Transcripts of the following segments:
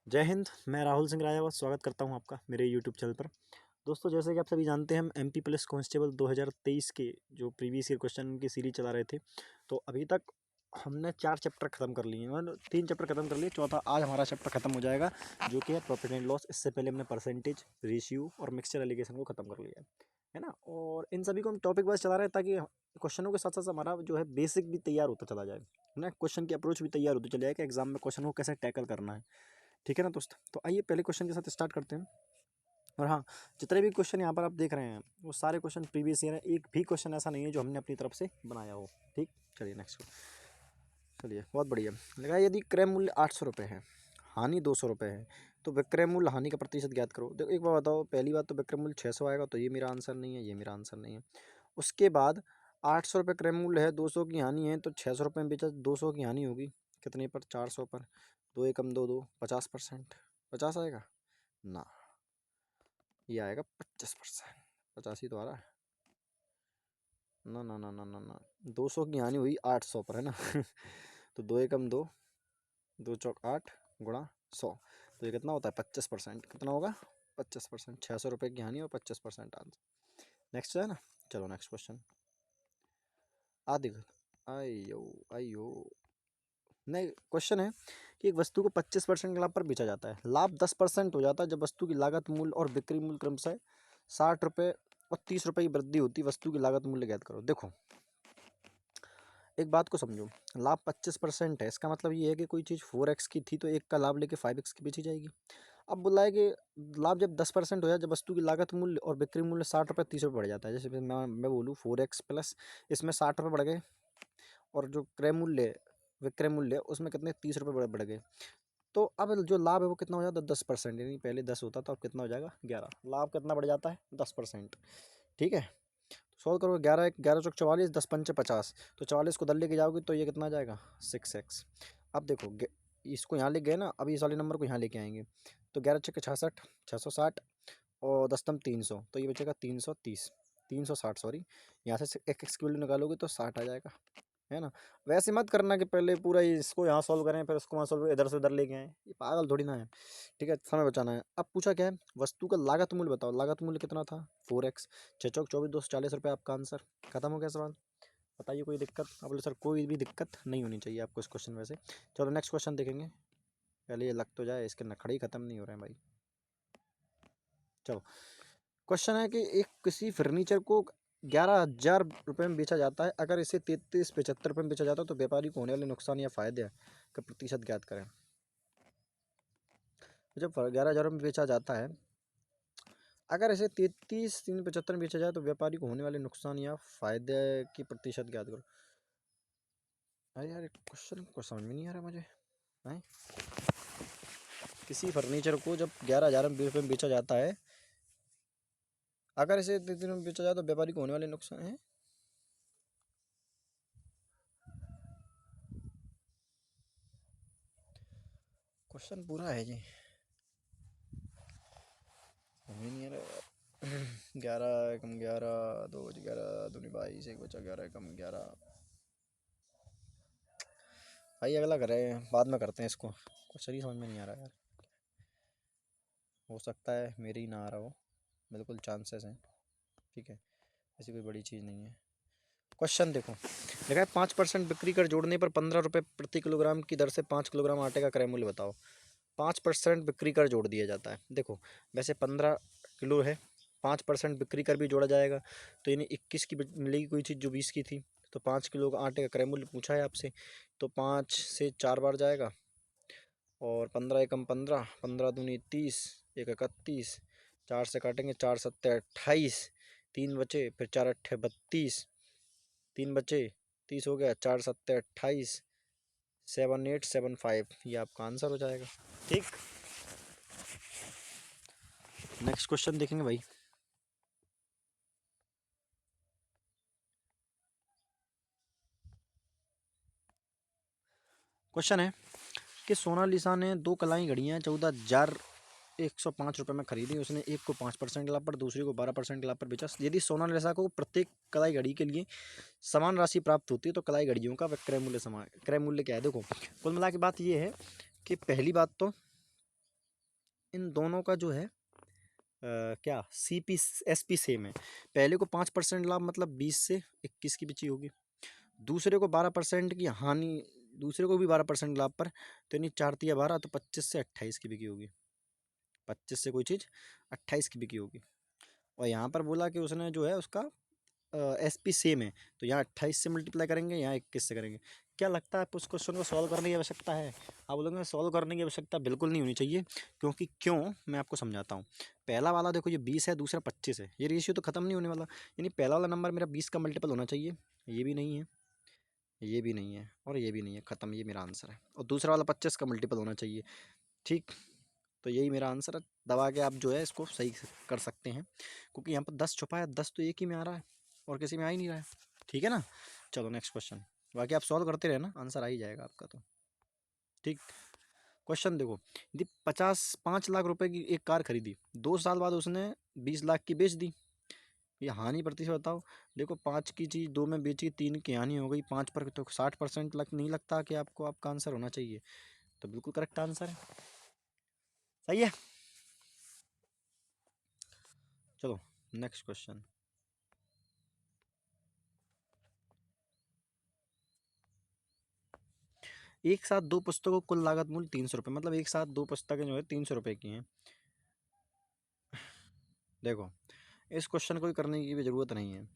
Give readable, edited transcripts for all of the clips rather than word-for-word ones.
जय हिंद। मैं राहुल सिंह राजावत स्वागत करता हूं आपका मेरे यूट्यूब चैनल पर। दोस्तों, जैसे कि आप सभी जानते हैं, हम एमपी पुलिस कांस्टेबल 2023 के जो प्रीवियस ईयर क्वेश्चन की सीरीज चला रहे थे। तो अभी तक हमने 4 चैप्टर खत्म कर लिए हैं, मतलब 3 चैप्टर खत्म कर लिए, चौथा आज हमारा चैप्टर खत्म हो जाएगा, जो कि है प्रॉफिट एंड लॉस। इससे पहले हमने परसेंटेज, रेशियो और मिक्सचर एलिगेशन को खत्म कर लिया है ना। और इन सभी को हम टॉपिक वाइज चला रहे हैं ताकि क्वेश्चनों के साथ साथ हमारा जो है बेसिक भी तैयार होता चला जाए, है ना। क्वेश्चन की अप्रोच भी तैयार होती चली जाए कि एग्जाम में क्वेश्चन को कैसे टैकल करना है। ठीक है ना दोस्त। तो आइए पहले क्वेश्चन के साथ स्टार्ट करते हैं। और हाँ, जितने भी क्वेश्चन यहाँ पर आप देख रहे हैं वो सारे क्वेश्चन प्रीवियस ईयर है। एक भी क्वेश्चन ऐसा नहीं है जो हमने अपनी तरफ से बनाया हो। ठीक, चलिए नेक्स्ट। चलिए, बहुत बढ़िया लगा। यदि क्रय मूल्य 800 रुपये है, हानि 200 रुपये है, तो विक्रय मूल्य हानि का प्रतिशत ज्ञात करो। देखो, एक बार बताओ, पहली बात तो विक्रय मूल्य 600 आएगा, तो ये मेरा आंसर नहीं है, ये मेरा आंसर नहीं है। उसके बाद 800 रुपये क्रय मूल्य है, 200 की हानि है, तो 600 रुपये में बेचा, 200 की हानि होगी कितने पर? 400 पर। दो एकम दो दो, 50%। 50 आएगा ना, ये आएगा 25%। 50 ही तो आ रहा है ना ना ना ना ना ना। 200 की हानि हुई 800 पर, है ना। तो दो एकम दो, दो चौक 8 गुणा 100, तो ये कितना होता है? 25%। कितना होगा? 25%। 600 रुपये की हानि और 25% आंसर। नेक्स्ट है ना। चलो नेक्स्ट क्वेश्चन। आदि आयो आयो नहीं, क्वेश्चन है कि एक वस्तु को 25% के लाभ पर बेचा जाता है। लाभ 10% हो जाता है जब वस्तु की लागत मूल्य और बिक्री मूल्य क्रमशः 60 रुपये और 30 रुपये की वृद्धि होती है। वस्तु की लागत मूल्य ज्ञात करो। देखो, एक बात को समझो, लाभ 25% है, इसका मतलब ये है कि कोई चीज़ 4x की थी तो एक का लाभ लेके 5x की बेची जाएगी। अब बोला है कि लाभ जब 10% हो जाए, जब वस्तु की लागत मूल्य और बिक्री मूल्य 60 रुपये 30 रुपये बढ़ जाता है। जैसे मैं बोलूँ 4x प्लस इसमें 60 रुपये बढ़ गए, और जो क्रय मूल्य विक्रय मूल्य उसमें कितने? 30 रुपये बढ़ गए। तो अब जो लाभ है वो कितना हो जाता है? 10%। यानी पहले 10 होता, तो अब कितना हो जाएगा? 11। लाभ कितना बढ़ जाता है? 10%। ठीक है, सॉल्व करो। 11 11 चौक 44, 10 पंचे 50, तो 44 को दल लेके जाओगे तो ये कितना आ जाएगा? 6x। अब देखो, इसको यहाँ ले गए ना, अभी इस वाले नंबर को यहाँ लेके आएंगे, तो 11 छक्के 66, 660 और 10 तम 300, तो ये बचेगा 330, 360 सॉरी। यहाँ से एक एक्स की वैल्यू निकालोगे तो 60 आ जाएगा, है ना। वैसे मत करना कि पहले पूरा इसको यहाँ सॉल्व करें फिर उसको वहाँ सॉल्व, इधर से उधर लेके आए, ये पागल थोड़ी ना है। ठीक है, समय बचाना है। अब पूछा क्या है? वस्तु का लागत मूल्य बताओ। लागत मूल्य कितना था? 4x। 6 चौक 24, 240 रुपये आपका आंसर। खत्म हो गया सवाल। बताइए कोई दिक्कत? अब बोले सर कोई भी दिक्कत नहीं होनी चाहिए आपको इस क्वेश्चन में से। चलो नेक्स्ट क्वेश्चन देखेंगे, पहले ये लग तो जाए, इसके नखड़े ही खत्म नहीं हो रहे हैं भाई। चलो, क्वेश्चन है कि एक किसी फर्नीचर को 11,000 रुपये में बेचा जाता है। अगर इसे 33,75 रुपये में बेचा जाता है तो व्यापारी को होने वाले नुकसान या फायदे का प्रतिशत ज्ञात करें। जब 11,000 में बेचा जाता है, अगर इसे 33,375 में बेचा जाए तो व्यापारी को होने वाले नुकसान या फायदे की प्रतिशत ज्ञात करो। अरे यार, क्वेश्चन को समझ में नहीं आ रहा मुझे। है किसी फर्नीचर को जब 11,000 में बेचा जाता है, अगर इसे 33 में बेचा जाए तो व्यापारी को होने वाले नुकसान है। क्वेश्चन पूरा है जी, समझ नहीं आ रहा यार। 11 एकम 11, 2 11 दूनी 22, एक बचा 11 एकम 11। भाई अगला करें, बाद में करते हैं इसको, क्वेश्चन ही समझ में नहीं आ रहा यार। हो सकता है मेरी ही ना आ रहा हो, बिल्कुल चांसेस हैं। ठीक है, ऐसी कोई बड़ी चीज़ नहीं है। क्वेश्चन देखो, लिखा है 5% बिक्री कर जोड़ने पर 15 रुपये प्रति किलोग्राम की दर से 5 किलोग्राम आटे का क्रय मूल्य बताओ। 5% बिक्री कर जोड़ दिया जाता है। देखो, वैसे 15 किलो है, 5% बिक्री कर भी जोड़ा जाएगा, तो यानी 21 की मिलेगी कोई चीज़ जो 20 की थी। तो 5 किलो का आटे का क्रय मूल्य पूछा है आपसे, तो 5 से 4 बार जाएगा, और 15 एकम 15, 15 दूनी 30, एक 31, 4 से काटेंगे, 4 सत्ते 28, 3 बचे, फिर 4 अट्ठे 32, 3 बचे, 30 हो गया, 4 सत्ते 28, 7875, ये आपका आंसर हो जाएगा। ठीक, नेक्स्ट क्वेश्चन देखेंगे भाई। क्वेश्चन है कि सोनालिसा ने 2 कलाई घड़ियाँ 14,105 रुपये में खरीदी। उसने एक को 5% लाभ पर, दूसरे को 12% लाभ पर बेचा। यदि सोनालिसा को प्रत्येक कलाई घड़ी के लिए समान राशि प्राप्त होती है तो कलाई घड़ियों का क्रय मूल्य क्या है? देखो, कुल मिला के बात ये है कि पहली बात तो इन दोनों का जो है क्या CP SP सेम है। पहले को 5% लाभ मतलब 20 से 21 की बची होगी, दूसरे को 12% की हानि, दूसरे को भी 12% लाभ पर, तो यानी 4 तिया 12, तो 25 से 28 की बिकी होगी, 25 से कोई चीज़ 28 की बिकी होगी। और यहाँ पर बोला कि उसने जो है उसका SP सेम है, तो यहाँ 28 से मल्टीप्लाई करेंगे, यहाँ 21 से करेंगे। क्या लगता है आपको उस क्वेश्चन को सॉल्व करने की आवश्यकता है? आप बोलोगे सॉल्व करने की आवश्यकता बिल्कुल नहीं होनी चाहिए, क्योंकि क्यों, मैं आपको समझाता हूँ। पहला वाला देखो ये 20 है, दूसरा 25 है, ये रेशियो तो खत्म नहीं होने वाला, यानी पहला वाला नंबर मेरा 20 का मल्टीपल होना चाहिए, ये भी नहीं है, ये भी नहीं है, और ये भी नहीं है, खत्म, ये मेरा आंसर है। और दूसरा वाला 25 का मल्टीपल होना चाहिए, ठीक। तो यही मेरा आंसर है, दबा के आप जो है इसको सही कर सकते हैं, क्योंकि यहाँ पर 10 छुपा है, 10 तो एक ही में आ रहा है और किसी में आ ही नहीं रहा है, ठीक है ना। चलो नेक्स्ट क्वेश्चन, बाकी आप सॉल्व करते रहना, आंसर आ ही जाएगा आपका तो, ठीक। क्वेश्चन देखो, यदि 5 लाख रुपए की एक कार खरीदी, 2 साल बाद उसने 20 लाख की बेच दी, ये हानि प्रतिशत बताओ। देखो 5 की चीज़ 2 में बेची, 3 की हानि हो गई, 5 पर तो 60% नहीं लगता कि आपको आपका आंसर होना चाहिए, तो बिल्कुल करेक्ट आंसर है, सही है। चलो नेक्स्ट क्वेश्चन, एक साथ दो पुस्तकों कुल लागत मूल्य 300 रुपये, मतलब एक साथ दो पुस्तकें जो है 300 रुपये की हैं। देखो इस क्वेश्चन को करने की भी ज़रूरत नहीं है,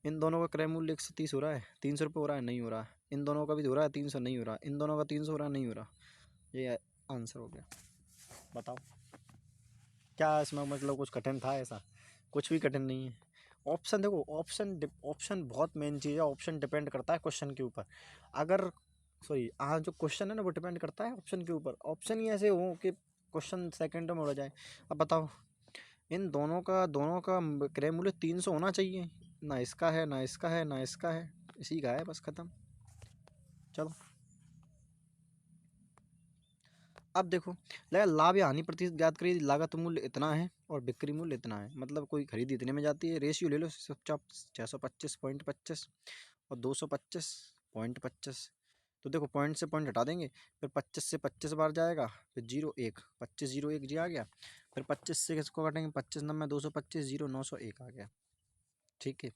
इन दोनों का क्रय मूल्य 130 हो रहा है, 300 रुपये हो रहा है, नहीं हो रहा, इन दोनों का भी हो रहा है 300, नहीं हो रहा, इन दोनों का 300 हो रहा है, नहीं हो रहा, ये आंसर हो गया। बताओ क्या इसमें मतलब कुछ कठिन था? ऐसा कुछ भी कठिन नहीं है। ऑप्शन देखो, ऑप्शन बहुत मेन चीज़ है, ऑप्शन डिपेंड करता है क्वेश्चन के ऊपर। अगर सॉरी हाँ, जो क्वेश्चन है ना वो डिपेंड करता है ऑप्शन के ऊपर, ऑप्शन ही ऐसे हो कि क्वेश्चन सेकंड में उड़ जाए। अब बताओ, इन दोनों का क्रय मूल्य 300 होना चाहिए, ना इसका है ना इसका है ना इसका है, इसी का है, बस खत्म। चलो अब देखो, लगा लाभ या हानि प्रतिशत ज्ञात करिए, लागत मूल्य इतना है और बिक्री मूल्य इतना है, मतलब कोई खरीदी इतने में जाती है, रेशियो ले लो चुपचाप, 625.25 और 225.25, तो देखो पॉइंट से पॉइंट हटा देंगे, फिर 25 से 25 बार जाएगा, फिर 0 1, 25 0 1 जी आ गया, फिर 25 से किसको काटेंगे, 25 नंबर 225, 0 901 आ गया, ठीक है।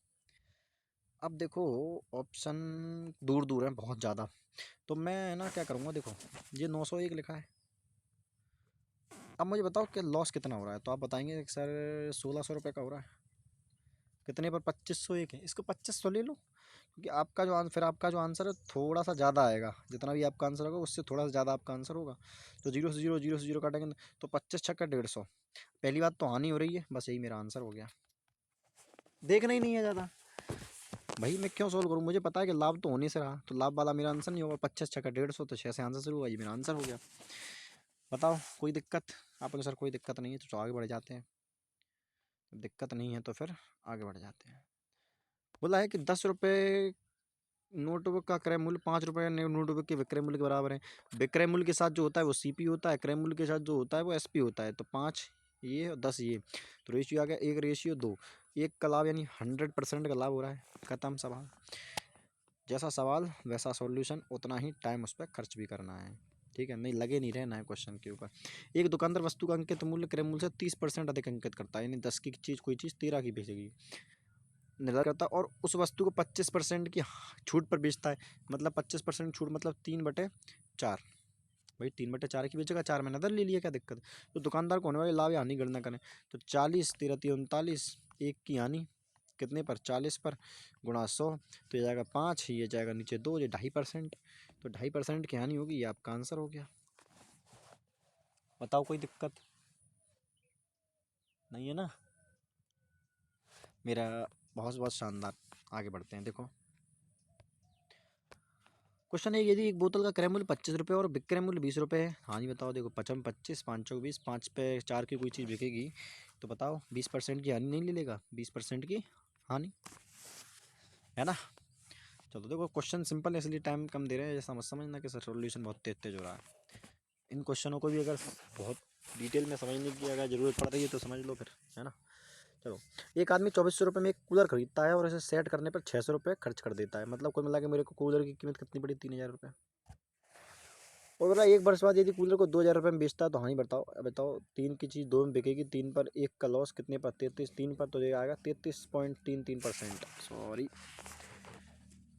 अब देखो ऑप्शन दूर दूर है बहुत ज़्यादा, तो मैं ना क्या करूँगा, देखो ये 901 लिखा है, अब मुझे बताओ कि लॉस कितना हो रहा है, तो आप बताएंगे सर 1600 रुपये का हो रहा है, कितने पर 2501 है, इसको 2500 ले लो, क्योंकि आपका जो फिर आपका जो आंसर है थोड़ा सा ज़्यादा आएगा, जितना भी आपका आंसर होगा उससे थोड़ा सा ज़्यादा आपका आंसर होगा, तो 0 से 0 काटेंगे तो 25 छक्का 150, पहली बात तो हानि हो रही है, बस यही मेरा आंसर हो गया, देखना ही नहीं है ज़्यादा, भाई मैं क्यों सोल्व करूँ, मुझे पता है कि लाभ तो होने से रहा, तो लाभ वाला मेरा आंसर नहीं होगा, 25 छक्का 150, तो 6 से आंसर शुरू हुआ, ये मेरा आंसर हो गया। बताओ कोई दिक्कत? आप बोले सर कोई दिक्कत नहीं है, तो आगे बढ़ जाते हैं, दिक्कत नहीं है तो फिर आगे बढ़ जाते हैं। बोला है कि 10 रुपये नोटबुक का क्रय मूल्य 5 रुपये नोटबुक के विक्रय मूल्य के बराबर है, विक्रय मूल्य के साथ जो होता है वो CP होता है, क्रय मूल्य के साथ जो होता है वो SP होता है, तो 5 ये और 10 ये, तो रेशियो आ गया 1:2, एक का लाभ यानी 100% का लाभ हो रहा है, खत्म सवाल। जैसा सवाल वैसा सॉल्यूशन, उतना ही टाइम उस पर खर्च भी करना है, ठीक है, नहीं लगे नहीं रहना है क्वेश्चन के ऊपर। एक दुकानदार वस्तु का अंकित मूल्य क्रय मूल्य से 30% अधिक अंकित करता है, यानी 10 की चीज़ कोई चीज़ 13 की बेचेगी, निर्धारित करता है, और उस वस्तु को 25% की छूट पर बेचता है, मतलब 25% छूट मतलब 3/4, भाई 3/4 की बेचेगा, 4 में नदर ले लिया, क्या दिक्कत है? तो दुकानदार को होने वाली लाभ या हानि गणना करें, तो 40 13 3 39, एक की हानि कितने पर, 40 पर, गुणा 100, तो ये जाएगा 5, ये जाएगा नीचे 2, ये 2.5%, तो 2.5% की हानि होगी, ये आपका आंसर हो गया। बताओ कोई दिक्कत नहीं है ना? मेरा बहुत बहुत शानदार, आगे बढ़ते हैं। देखो क्वेश्चन है, यदि एक बोतल का क्रय मूल्य 25 रुपये और विक्रय मूल्य 20 रुपये है, हानि बताओ। देखो 55 25, 5 चौक 20, 5 पे 4 की कोई चीज़ बिकेगी, तो बताओ 20% की हानि नहीं ले लेगा, 20% की हानि, है ना। चलो देखो क्वेश्चन सिंपल है, इसलिए टाइम कम दे रहे हैं, जैसा मत समझना कि सर सोल्यूशन बहुत तेज तेज हो रहा है। इन क्वेश्चनों को भी अगर बहुत डिटेल में समझने की अगर ज़रूरत पड़ रही है तो समझ लो फिर, है ना। चलो, एक आदमी 2400 रुपये में एक कूलर खरीदता है और इसे सेट करने पर 600 रुपये खर्च कर देता है, मतलब कुल मिला के मेरे को कूलर की कीमत कितनी पड़ी, 3000 रुपये। और बोला 1 वर्ष बाद यदि कूलर को 2000 रुपये में बेचता है तो हाँ ही बताओ, बताओ 3 की चीज़ 2 में बिकेगी, 3 पर 1 का लॉस कितने पर 33, 3 पर तो ये आएगा 33.33%, सॉरी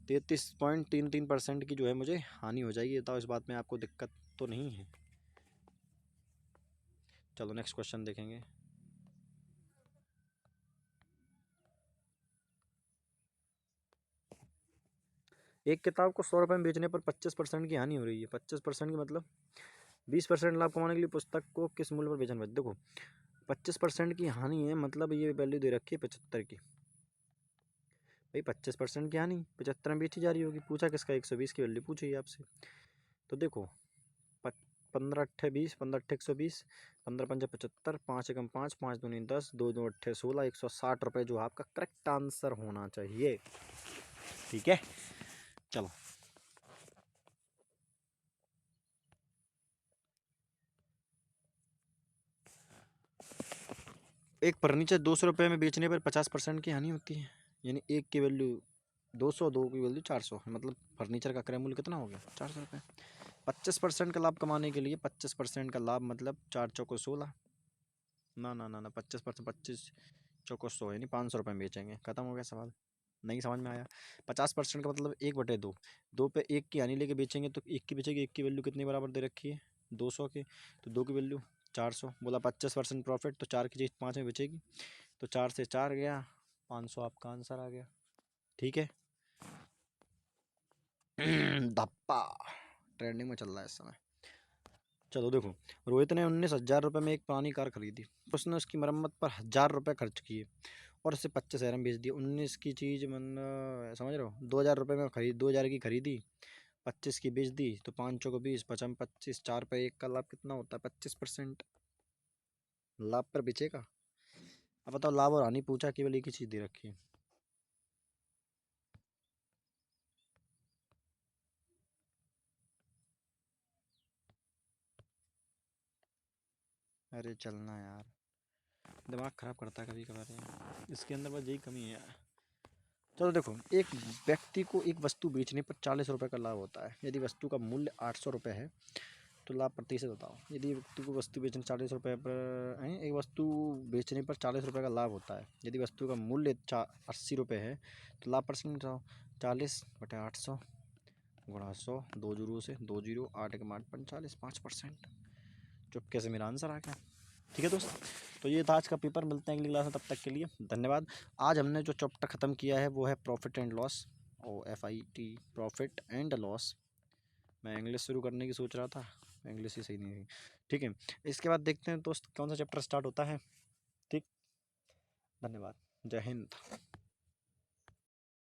33.33% की जो है मुझे हानि हो जाएगी। बताओ इस बात में आपको दिक्कत तो नहीं है। चलो नेक्स्ट क्वेश्चन देखेंगे। एक किताब को 100 रुपये में बेचने पर 25% की हानि हो रही है। 25% की मतलब 20% लाभ कमाने के लिए पुस्तक को किस मूल्य पर बेचना है? देखो 25% की हानि है, मतलब ये वैल्यू दे रखी है 75 की। भाई 25% की हानि 75 में बेची जा रही होगी। पूछा किसका? 120 की वैल्यू पूछी है आपसे। तो देखो 15 अट्ठे 20, 15 अट्ठे 120, 15 पंजे 75, 5 एकम 5, 5 दूनी 10, 2 दो अट्ठे 16, 160 रुपये जो आपका करेक्ट आंसर होना चाहिए। ठीक है, चलो एक फर्नीचर 200 रुपये में बेचने पर 50% की हानि होती है। यानी एक की वैल्यू 200, दो की वैल्यू 400, मतलब फर्नीचर का क्रय मूल्य कितना हो गया? 400 रुपये। 25% का लाभ कमाने के लिए 25% का लाभ मतलब 4 चौको 16, ना ना ना ना 25%, 25 चौको 100 यानी 500 रुपये में बेचेंगे। खत्म हो गया सवाल। नहीं समझ में आया? 50% का मतलब 1/2, 2 पे 1 की हानि लेके बेचेंगे तो 1 की बेचेगी। 1 की वैल्यू कितने बराबर दे रखी है? 200 के, तो 2 की वैल्यू 400। बोला 25% प्रॉफिट तो 4 की चीज़ 5 में बेचेगी, तो 4 से 4 गया, 500 आपका आंसर आ गया। ठीक है। धप्पा ट्रेंडिंग में चल रहा है इस समय। चलो देखो, रोहित ने 19,000 रुपये में एक पुरानी कार खरीदी। उसने उसकी मरम्मत पर 1,000 रुपये खर्च किए और इसे 25,000 में बेच दिया। 19 की चीज़ मतलब समझ रहे हो, 2,000 रुपये में खरीद 2,000 की खरीदी, 25 की बेच दी, तो 5 चौको 20, 55 25, 4 पे 1 का लाभ कितना होता है? 25% लाभ पर बेचेगा। अब बताओ लाभ और हानि पूछा, केवल एक ही चीज़ दे रखी है। अरे चलना यार, दिमाग ख़राब करता है कभी कभार यार, इसके अंदर बस यही कमी है यार। चलो देखो, एक व्यक्ति को एक वस्तु बेचने पर 40 रुपये का लाभ होता है। यदि वस्तु का मूल्य 800 रुपये है तो लाभ प्रतिशत बताओ। यदि व्यक्ति को वस्तु बेचने 40 रुपये पर है, एक वस्तु बेचने पर 40 रुपये का लाभ होता है। यदि वस्तु का मूल्य 80 रुपये है तो लाभ परसेंट बताओ। 40/800 गुणा 100, 2 जीरो से 2 जीरो, 8 के 8 45, 5%। चुपके से मेरा आंसर आ गया। ठीक है दोस्त, तो ये था आज का पेपर। मिलते हैं अगली क्लास में, तब तक के लिए धन्यवाद। आज हमने जो चैप्टर ख़त्म किया है वो है प्रॉफिट एंड लॉस, और FIT, प्रॉफिट एंड लॉस। मैं इंग्लिश शुरू करने की सोच रहा था, इंग्लिश ही सही नहीं थी। ठीक है, इसके बाद देखते हैं दोस्त कौन सा चैप्टर स्टार्ट होता है। ठीक, धन्यवाद, जय हिंद।